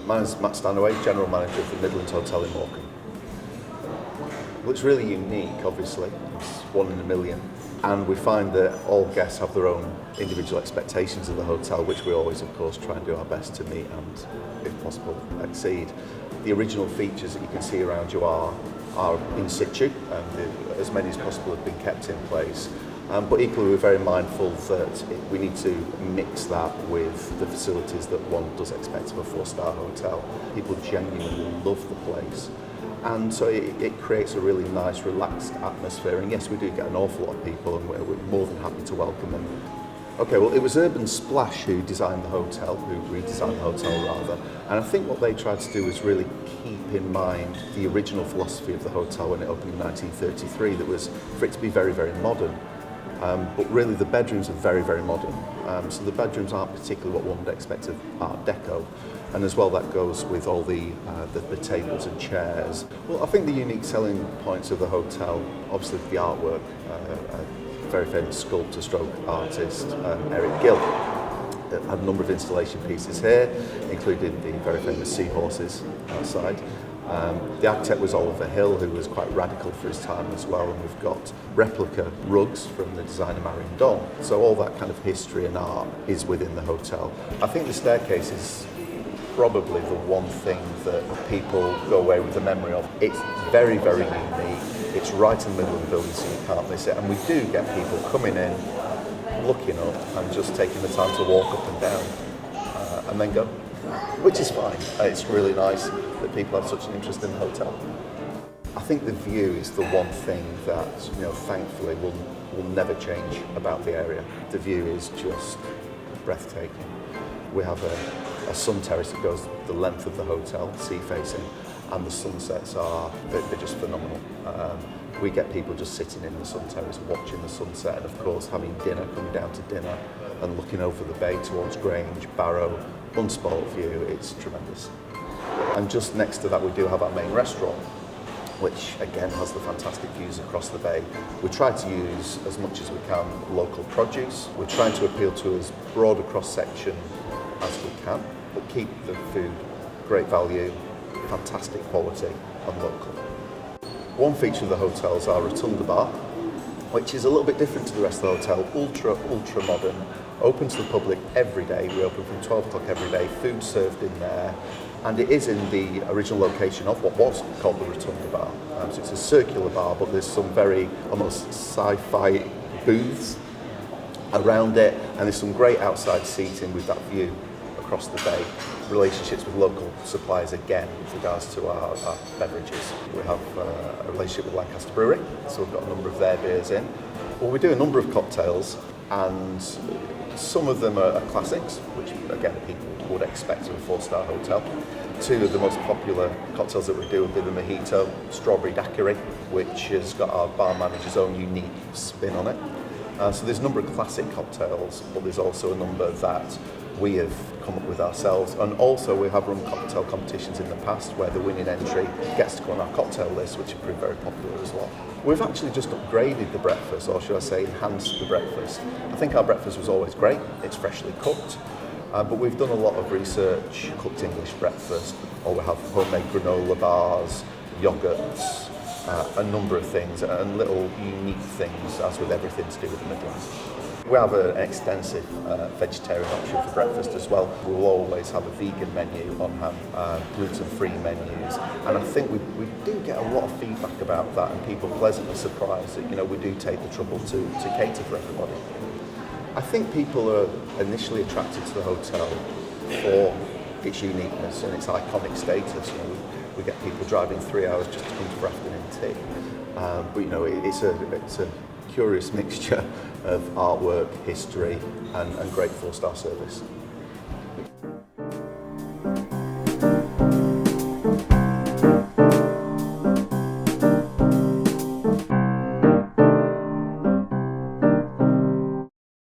My name's Matt Stanaway, General Manager of the Midland Hotel in Morecambe. Well, it's really unique, obviously. It's one in a million. And we find that all guests have their own individual expectations of the hotel, which we always, of course, try and do our best to meet and, if possible, exceed. The original features that you can see around you are in situ, and as many as possible have been kept in place. But equally, we're very mindful that we need to mix that with the facilities that one does expect of a four-star hotel. People genuinely love the place. And so it creates a really nice, relaxed atmosphere. And yes, we do get an awful lot of people, and we're more than happy to welcome them. Okay, well, it was Urban Splash who designed the hotel, who redesigned the hotel rather. And I think what they tried to do was really keep in mind the original philosophy of the hotel when it opened in 1933, that was for it to be very, very modern. But really the bedrooms are very, very modern. So the bedrooms aren't particularly what one would expect of Art Deco. And as well, that goes with all the tables and chairs. Well, I think the unique selling points of the hotel, obviously the artwork, a very famous sculptor stroke artist, Eric Gill, had a number of installation pieces here, including the very famous seahorses outside. The architect was Oliver Hill, who was quite radical for his time as well, and we've got replica rugs from the designer Marion Don. So all that kind of history and art is within the hotel. I think the staircase is probably the one thing that people go away with the memory of. It's very, very unique. It's right in the middle of the building, so you can't miss it. And we do get people coming in, looking up, and just taking the time to walk up and down, and then go, which is fine. It's really nice that people have such an interest in the hotel. I think the view is the one thing that, thankfully will never change about the area. The view is just breathtaking. We have a sun terrace that goes the length of the hotel, sea facing, and the sunsets they're just phenomenal. We get people just sitting in the sun terrace watching the sunset, and of course having dinner, coming down to dinner and looking over the bay towards Grange, Barrow, unspoilt view. It's tremendous. And just next to that we do have our main restaurant, which again has the fantastic views across the bay. We try to use as much as we can local produce. We're trying to appeal to as broad a cross-section as we can, but keep the food great value, fantastic quality and local. One feature of the hotel is our Rotunda bar, which is a little bit different to the rest of the hotel. Ultra modern, open to the public every day. We open from 12 o'clock every day, food served in there, and it is in the original location of what was called the Rotunda bar. So it's a circular bar, but there's some very almost sci-fi booths around it, and there's some great outside seating with that view across the bay. Relationships with local suppliers again with regards to our beverages. We have a relationship with Lancaster Brewery, so we've got a number of their beers in. Well, we do a number of cocktails, and some of them are classics, which again people would expect of a four-star hotel. Two of the most popular cocktails that we do would be the Mojito Strawberry Daiquiri, which has got our bar manager's own unique spin on it. So there's a number of classic cocktails, but there's also a number that we have come up with ourselves, and also we have run cocktail competitions in the past where the winning entry gets to go on our cocktail list, which have proved very popular as well. We've actually just upgraded the breakfast, or should I say enhanced the breakfast. I think our breakfast was always great, it's freshly cooked, but we've done a lot of research, cooked English breakfast, or we have homemade granola bars, yogurts, a number of things, and little unique things, as with everything to do with the Midlands. We have an extensive vegetarian option for breakfast as well. We will always have a vegan menu on hand, gluten-free menus, and I think we do get a lot of feedback about that, and people pleasantly surprised that we do take the trouble to cater for everybody. I think people are initially attracted to the hotel for its uniqueness and its iconic status. We get people driving 3 hours just to come for afternoon tea, but it's a curious mixture of artwork, history, and great four-star service.